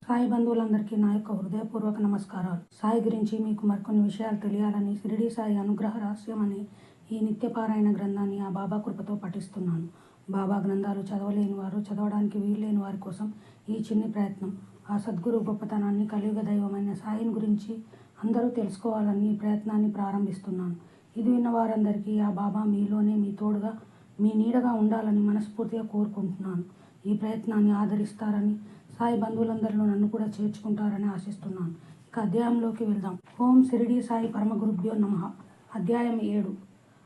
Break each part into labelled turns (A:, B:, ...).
A: సాయి బంధువులందరికీ నా యొక్క హృదయపూర్వక నమస్కారాలు. సాయి గురించి మీకు మరికొన్ని విషయాలు తెలియాలని షిరిడి సాయి అనుగ్రహ రహస్యం అనే ఈ నిత్యపారాయణ గ్రంథాన్ని ఆ బాబా కృపతో పఠిస్తున్నాను. బాబా గ్రంథాలు చదవలేని వారు, చదవడానికి వీల్లేని వారి కోసం ఈ చిన్ని ప్రయత్నం. ఆ సద్గురు గొప్పతనాన్ని, కలియుగ దైవమైన సాయిని గురించి అందరూ తెలుసుకోవాలని ఈ ప్రయత్నాన్ని ప్రారంభిస్తున్నాను. ఇది విన్న వారందరికీ ఆ బాబా మీలోనే, మీ తోడుగా, మీ నీడగా ఉండాలని మనస్ఫూర్తిగా కోరుకుంటున్నాను. ఈ ప్రయత్నాన్ని ఆదరిస్తారని, సాయి బంధువులందరిలో నన్ను కూడా చేర్చుకుంటారని ఆశిస్తున్నాను. ఇక అధ్యాయంలోకి వెళ్దాం. ఓం షిరిడి సాయి పరమ గురుభ్యో నమః. అధ్యాయం 7.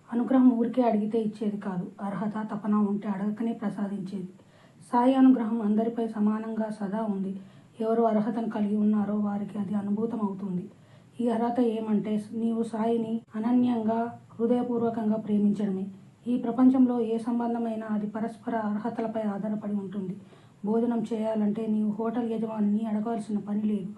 A: అనుగ్రహం ఊరికే అడిగితే ఇచ్చేది కాదు, అర్హత, తపన ఉంటే అడగకనే ప్రసాదించేది. సాయి అనుగ్రహం అందరిపై సమానంగా సదా ఉంది. ఎవరు అర్హతను కలిగి ఉన్నారో వారికి అది అనుభూతం అవుతుంది. ఈ అర్హత ఏమంటే నీవు సాయిని అనన్యంగా, హృదయపూర్వకంగా ప్రేమించడమే. ఈ ప్రపంచంలో ఏ సంబంధమైనా అది పరస్పర అర్హతలపై ఆధారపడి ఉంటుంది. భోజనం చేయాలంటే నీవు హోటల్ యజమానిని అడగాల్సిన పని లేదు.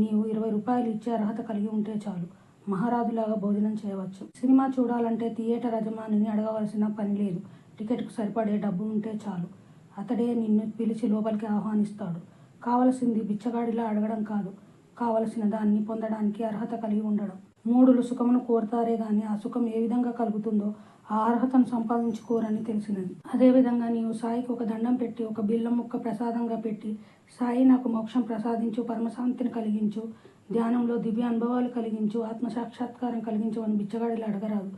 A: నీవు 20 రూపాయలు ఇచ్చే అర్హత కలిగి ఉంటే చాలు, మహారాజులాగా భోజనం చేయవచ్చు. సినిమా చూడాలంటే థియేటర్ యజమానిని అడగవలసిన పని లేదు. టికెట్కు సరిపడే డబ్బు ఉంటే చాలు, అతడే నిన్ను పిలిచి లోపలికి ఆహ్వానిస్తాడు. కావలసింది బిచ్చగాడిలా అడగడం కాదు, కావలసిన దాన్ని పొందడానికి అర్హత కలిగి ఉండడం. మూఢులు సుఖమును కోరుతారే గాని ఆ సుఖం ఏ విధంగా కలుగుతుందో ఆ అర్హతను సంపాదించుకోరని తెలిసినది. అదేవిధంగా నీవు సాయికి ఒక దండం పెట్టి, ఒక బిల్లం ముక్క ప్రసాదంగా పెట్టి, సాయి నాకు మోక్షం ప్రసాదించు, పరమశాంతిని కలిగించు, ధ్యానంలో దివ్య అనుభవాలు కలిగించు, ఆత్మసాక్షాత్కారం కలిగించు అని బిచ్చగాడిలా అడగరాదు.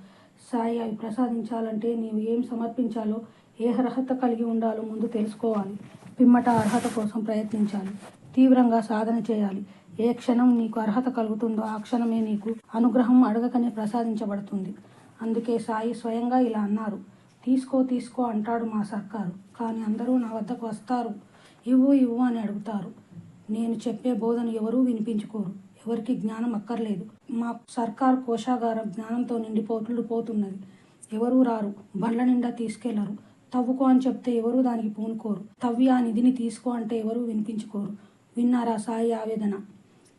A: సాయి అవి ప్రసాదించాలంటే నీవు ఏం సమర్పించాలో, ఏ అర్హత కలిగి ఉండాలో ముందు తెలుసుకోవాలి. పిమ్మట అర్హత కోసం ప్రయత్నించాలి, తీవ్రంగా సాధన చేయాలి. ఏ క్షణం నీకు అర్హత కలుగుతుందో ఆ క్షణమే నీకు అనుగ్రహం అడగకనే ప్రసాదించబడుతుంది. అందుకే సాయి స్వయంగా ఇలా అన్నారు. తీసుకో తీసుకో అంటాడు మా సర్కారు, కానీ అందరూ నా వద్దకు వస్తారు, ఇవ్వు ఇవ్వు అని అడుగుతారు. నేను చెప్పే బోధన ఎవరూ వినిపించుకోరు. ఎవరికి జ్ఞానం అక్కర్లేదు. మా సర్కారు కోశాగారం జ్ఞానంతో నిండిపోతున్నది. ఎవరూ రారు, బండ్ల నిండా తీసుకెళ్లరు. తవ్వుకో అని చెప్తే ఎవరూ దానికి పూనుకోరు. తవ్వి ఆ నిధిని తీసుకో అంటే ఎవరూ వినిపించుకోరు. విన్నారా సాయి ఆవేదన?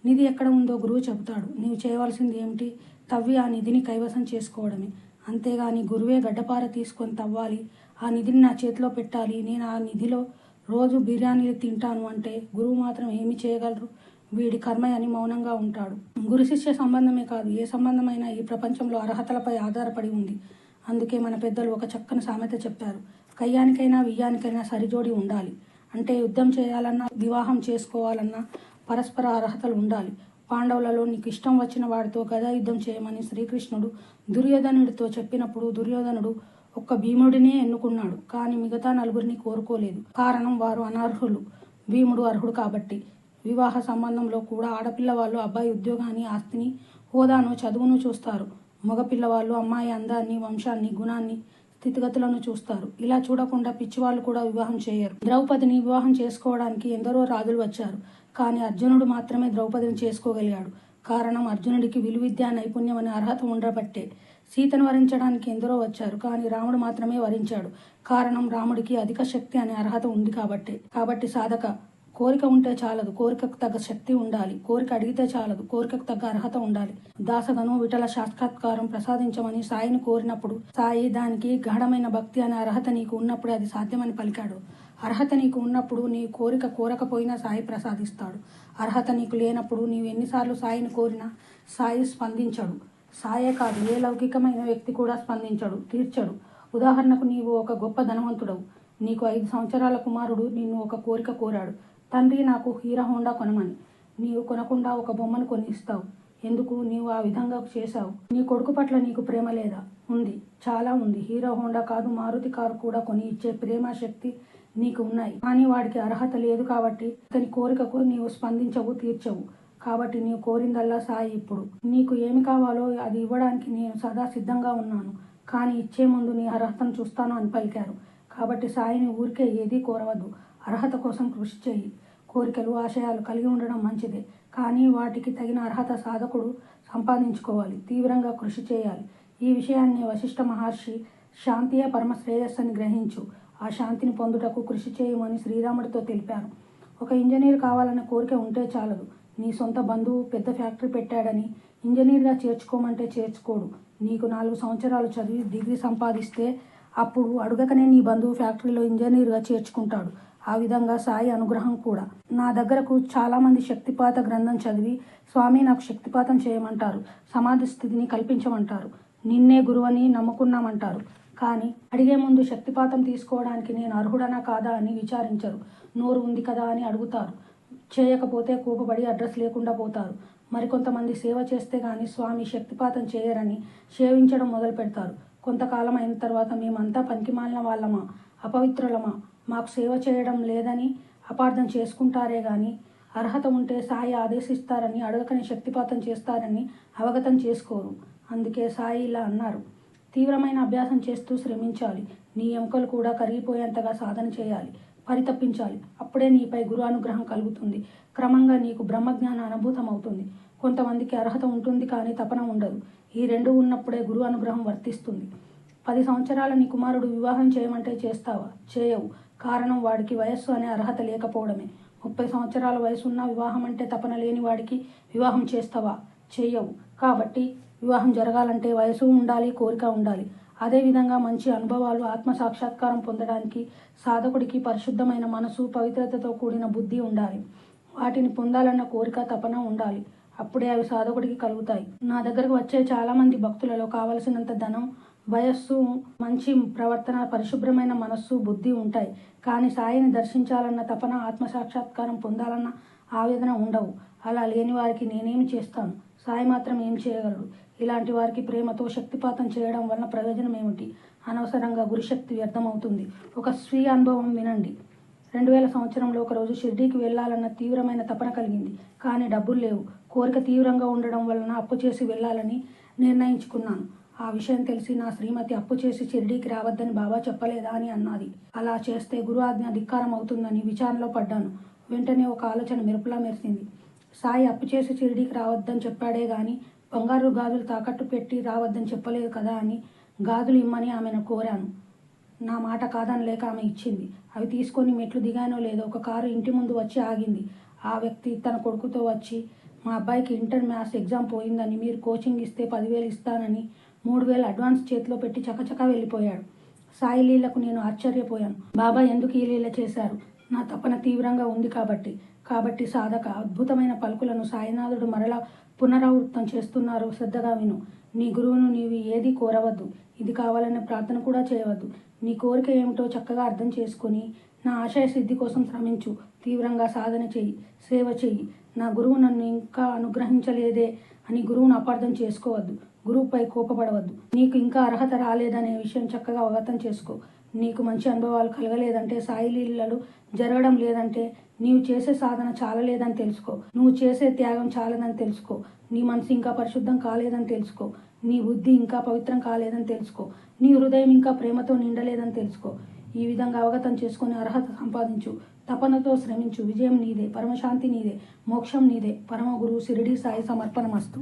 A: నిధి ఎక్కడ ఉందో గురువు చెబుతాడు. నీవు చేయవలసింది ఏమిటి? తవ్వి ఆ నిధిని కైవసం చేసుకోవడమే. అంతేగాని గురువే గడ్డపార తీసుకొని తవ్వాలి, ఆ నిధిని నా చేతిలో పెట్టాలి, నేను ఆ నిధిలో రోజు బిర్యానీలు తింటాను అంటే గురువు మాత్రం ఏమి చేయగలరు? వీడి కర్మ అని మౌనంగా ఉంటాడు. గురు శిష్య సంబంధమే కాదు, ఏ సంబంధమైనా ఈ ప్రపంచంలో అర్హతలపై ఆధారపడి ఉంది. అందుకే మన పెద్దలు ఒక చక్కని సామెత చెప్పారు. కయ్యానికైనా వియ్యానికైనా సరిజోడి ఉండాలి. అంటే యుద్ధం చేయాలన్నా, వివాహం చేసుకోవాలన్నా పరస్పర అర్హతలు ఉండాలి. పాండవులలో నీకు ఇష్టం వచ్చిన వాడితో గదా యుద్ధం చేయమని శ్రీకృష్ణుడు దుర్యోధనుడితో చెప్పినప్పుడు దుర్యోధనుడు ఒక్క భీముడినే ఎన్నుకున్నాడు, కానీ మిగతా నలుగురిని కోరుకోలేదు. కారణం వారు అనర్హులు, భీముడు అర్హుడు కాబట్టి. వివాహ సంబంధంలో కూడా ఆడపిల్లవాళ్ళు అబ్బాయి ఉద్యోగాన్ని, ఆస్తిని, హోదాను, చదువును చూస్తారు. మగపిల్లవాళ్ళు అమ్మాయి అందాన్ని, వంశాన్ని, గుణాన్ని, స్థితిగతులను చూస్తారు. ఇలా చూడకుండా పిచ్చివాళ్ళు కూడా వివాహం చేయరు. ద్రౌపదిని వివాహం చేసుకోవడానికి ఎందరో రాజులు వచ్చారు, కానీ అర్జునుడు మాత్రమే ద్రౌపదిని చేసుకోగలిగాడు. కారణం అర్జునుడికి విలువిద్యా నైపుణ్యం అనే అర్హత ఉండబట్టే. సీతను వరించడానికి ఎందరో వచ్చారు, కానీ రాముడు మాత్రమే వరించాడు. కారణం రాముడికి అధిక శక్తి అనే అర్హత ఉంది కాబట్టి సాధక, కోరిక ఉంటే చాలదు, కోరికకు తగ్గ శక్తి ఉండాలి. కోరిక అడిగితే చాలదు, కోరికకు తగ్గ అర్హత ఉండాలి. దాసగను విఠల సాక్షాత్కారం ప్రసాదించమని సాయిని కోరినప్పుడు సాయి దానికి గాఢమైన భక్తి అనే అర్హత నీకు ఉన్నప్పుడే అది సాధ్యమని పలికాడు. అర్హత నీకు ఉన్నప్పుడు నీ కోరిక కోరకపోయినా సాయి ప్రసాదిస్తాడు. అర్హత నీకు లేనప్పుడు నీవు ఎన్నిసార్లు సాయిని కోరినా సాయి స్పందించడు. సాయే కాదు, ఏ లౌకికమైన వ్యక్తి కూడా స్పందించడు, తీర్చడు. ఉదాహరణకు నీవు ఒక గొప్ప ధనవంతుడవు. నీకు 5 సంవత్సరాల కుమారుడు నిన్ను ఒక కోరిక కోరాడు. తండ్రి, నాకు హీరో హోండా కొనమని. నీవు కొనకుండా ఒక బొమ్మను కొని ఇస్తావు. ఎందుకు నీవు ఆ విధంగా చేశావు? నీ కొడుకు పట్ల నీకు ప్రేమ లేదా? ఉంది, చాలా ఉంది. హీరో హోండా కాదు, మారుతి కారు కూడా కొని ఇచ్చే ప్రేమ, శక్తి నీకు ఉన్నాయి. కానీ వాడికి అర్హత లేదు కాబట్టి అతని కోరికకు నీవు స్పందించవు, తీర్చవు. కాబట్టి నీవు కోరిందల్లా సాయి ఇప్పుడు నీకు ఏమి కావాలో అది ఇవ్వడానికి నేను సదా సిద్ధంగా ఉన్నాను, కానీ ఇచ్చే ముందు నీ అర్హతను చూస్తాను అని పలికారు. కాబట్టి సాయిని ఊరికే ఏదీ కోరవద్దు, అర్హత కోసం కృషి చేయి. కోరికలు, ఆశయాలు కలిగి ఉండడం మంచిదే, కానీ వాటికి తగిన అర్హత సాధకుడు సంపాదించుకోవాలి, తీవ్రంగా కృషి చేయాలి. ఈ విషయాన్ని వశిష్ఠ మహర్షి శాంతియే పరమ శ్రేయస్సని గ్రహించు, ఆ శాంతిని పొందుటకు కృషి చేయమని శ్రీరాముడితో తెలిపారు. ఒక ఇంజనీర్ కావాలన్న కోరిక ఉంటే చాలదు. నీ సొంత బంధువు పెద్ద ఫ్యాక్టరీ పెట్టాడని ఇంజనీర్గా చేర్చుకోమంటే చేర్చుకోడు. నీకు 4 సంవత్సరాలు చదివి డిగ్రీ సంపాదిస్తే అప్పుడు అడుగకనే నీ బంధువు ఫ్యాక్టరీలో ఇంజనీర్గా చేర్చుకుంటాడు. ఆ విధంగా సాయి అనుగ్రహం కూడా. నా దగ్గరకు చాలామంది శక్తిపాత గ్రంథం చదివి, స్వామి నాకు శక్తిపాతం చేయమంటారు, సమాధి స్థితిని కల్పించమంటారు, నిన్నే గురువని నమ్ముకున్నామంటారు. కానీ అడిగే ముందు శక్తిపాతం తీసుకోవడానికి నేను అర్హుడనా కాదా అని విచారించరు. నోరు ఉంది కదా అని అడుగుతారు. చేయకపోతే కోపపడి అడ్రస్ లేకుండా పోతారు. మరికొంతమంది సేవ చేస్తే గాని స్వామి శక్తిపాతం చేయరని సేవించడం మొదలు పెడతారు. కొంతకాలం అయిన తర్వాత మేమంతా పనికిమాలిన వాళ్ళమా, అపవిత్రులమా, మాకు సేవ చేయడం లేదని అపార్థం చేసుకుంటారే గాని అర్హత ఉంటే సాయి ఆదేశిస్తారని అడగకని శక్తిపాతం చేస్తారని అవగతం చేసుకోరు. అందుకే సాయి ఇలా అన్నారు: తీవ్రమైన అభ్యాసం చేస్తూ శ్రమించాలి. నీ ఎముకలు కూడా కరిగిపోయేంతగా సాధన చేయాలి, పరితపించాలి. అప్పుడే నీపై గురు అనుగ్రహం కలుగుతుంది. క్రమంగా నీకు బ్రహ్మజ్ఞాన అనుభూతం అవుతుంది. కొంతమందికి అర్హత ఉంటుంది కానీ తపన ఉండదు. ఈ రెండు ఉన్నప్పుడే గురు అనుగ్రహం వర్తిస్తుంది. 10 సంవత్సరాల నీ కుమారుడు వివాహం చేయమంటే చేస్తావా? చేయవు. కారణం వాడికి వయస్సు అనే అర్హత లేకపోవడమే. 30 సంవత్సరాల వయసున్న వివాహం అంటే తపన లేని వాడికి వివాహం చేస్తావా? చెయ్యవు. కాబట్టి వివాహం జరగాలంటే వయసు ఉండాలి, కోరిక ఉండాలి. అదేవిధంగా మంచి అనుభవాలు, ఆత్మ సాక్షాత్కారం పొందడానికి సాధకుడికి పరిశుద్ధమైన మనసు, పవిత్రతతో కూడిన బుద్ధి ఉండాలి. వాటిని పొందాలన్న కోరిక, తపన ఉండాలి. అప్పుడే అవి సాధకుడికి కలుగుతాయి. నా దగ్గరకు వచ్చే చాలామంది భక్తులలో కావలసినంత ధనం, వయస్సు, మంచి ప్రవర్తన, పరిశుభ్రమైన మనస్సు, బుద్ధి ఉంటాయి. కానీ సాయిని దర్శించాలన్న తపన, ఆత్మసాక్షాత్కారం పొందాలన్న ఆవేదన ఉండవు. అలా లేని వారికి నేనేమి చేస్తాను? సాయి మాత్రం ఏం చేయగలడు? ఇలాంటి వారికి ప్రేమతో శక్తిపాతం చేయడం వలన ప్రయోజనం ఏమిటి? అనవసరంగా గురుశక్తి వ్యర్థమవుతుంది. ఒక స్వీయ అనుభవం వినండి. 2000 సంవత్సరంలో ఒకరోజు షిర్డీకి వెళ్ళాలన్న తీవ్రమైన తపన కలిగింది. కానీ డబ్బులు లేవు. కోరిక తీవ్రంగా ఉండడం వలన అప్పు చేసి వెళ్ళాలని నిర్ణయించుకున్నాను. ఆ విషయం తెలిసి నా శ్రీమతి అప్పు చేసి షిర్డీకి రావద్దని బాబా చెప్పలేదా అని అన్నది. అలా చేస్తే గురు ఆజ్ఞ ధిక్కారం అవుతుందని విచారణలో పడ్డాను. వెంటనే ఒక ఆలోచన మెరుపులా మెరిసింది. సాయి అప్పు చేసి షిర్డీకి రావద్దని చెప్పాడే గాని బంగారు గాజులు తాకట్టు పెట్టి రావద్దని చెప్పలేదు కదా అని గాజులు ఇమ్మని ఆమెను కోరాను. నా మాట కాదనలేక ఆమె ఇచ్చింది. అవి తీసుకొని మెట్లు దిగానో లేదో ఒక కారు ఇంటి ముందు వచ్చి ఆగింది. ఆ వ్యక్తి తన కొడుకుతో వచ్చి, మా అబ్బాయికి ఇంటర్ మ్యాథ్స్ ఎగ్జామ్ పోయిందని, మీరు కోచింగ్ ఇస్తే 10,000 ఇస్తానని 3,000 అడ్వాన్స్ చేతిలో పెట్టి చకచకా వెళ్ళిపోయాడు. సాయి లీలకు నేను ఆశ్చర్యపోయాను. బాబా ఎందుకు ఈ లీల చేశారు? నా తపన తీవ్రంగా ఉంది కాబట్టి సాధక అద్భుతమైన పలుకులను సాయినాథుడు మరలా పునరావృతం చేస్తున్నారు. శ్రద్ధగా విను. నీ గురువును నీవు ఏది కోరవద్దు. ఇది కావాలనే ప్రార్థన కూడా చేయవద్దు. నీ కోరిక ఏమిటో చక్కగా అర్థం చేసుకొని నా ఆశయ సిద్ధి కోసం శ్రమించు. తీవ్రంగా సాధన చెయ్యి, సేవ చెయ్యి. నా గురువు నన్ను ఇంకా అనుగ్రహించలేదే అని గురువును అపార్థం చేసుకోవద్దు. గురువుపై కోపపడవద్దు. నీకు ఇంకా అర్హత రాలేదనే విషయం చక్కగా అవగతం చేసుకో. నీకు మంచి అనుభవాలు కలగలేదంటే, సాయి లీలలు జరగడం లేదంటే, నీవు చేసే సాధన చాలలేదని తెలుసుకో. నువ్వు చేసే త్యాగం చాలదని తెలుసుకో. నీ మనసు ఇంకా పరిశుద్ధం కాలేదని తెలుసుకో. నీ బుద్ధి ఇంకా పవిత్రం కాలేదని తెలుసుకో. నీ హృదయం ఇంకా ప్రేమతో నిండలేదని తెలుసుకో. ఈ విధంగా అవగతం చేసుకుని అర్హత సంపాదించు. తపనతో శ్రమించు. విజయం నీదే, పరమశాంతి నీదే, మోక్షం నీదే. పరమ గురువు షిరిడీ సాయి సమర్పణమస్తు.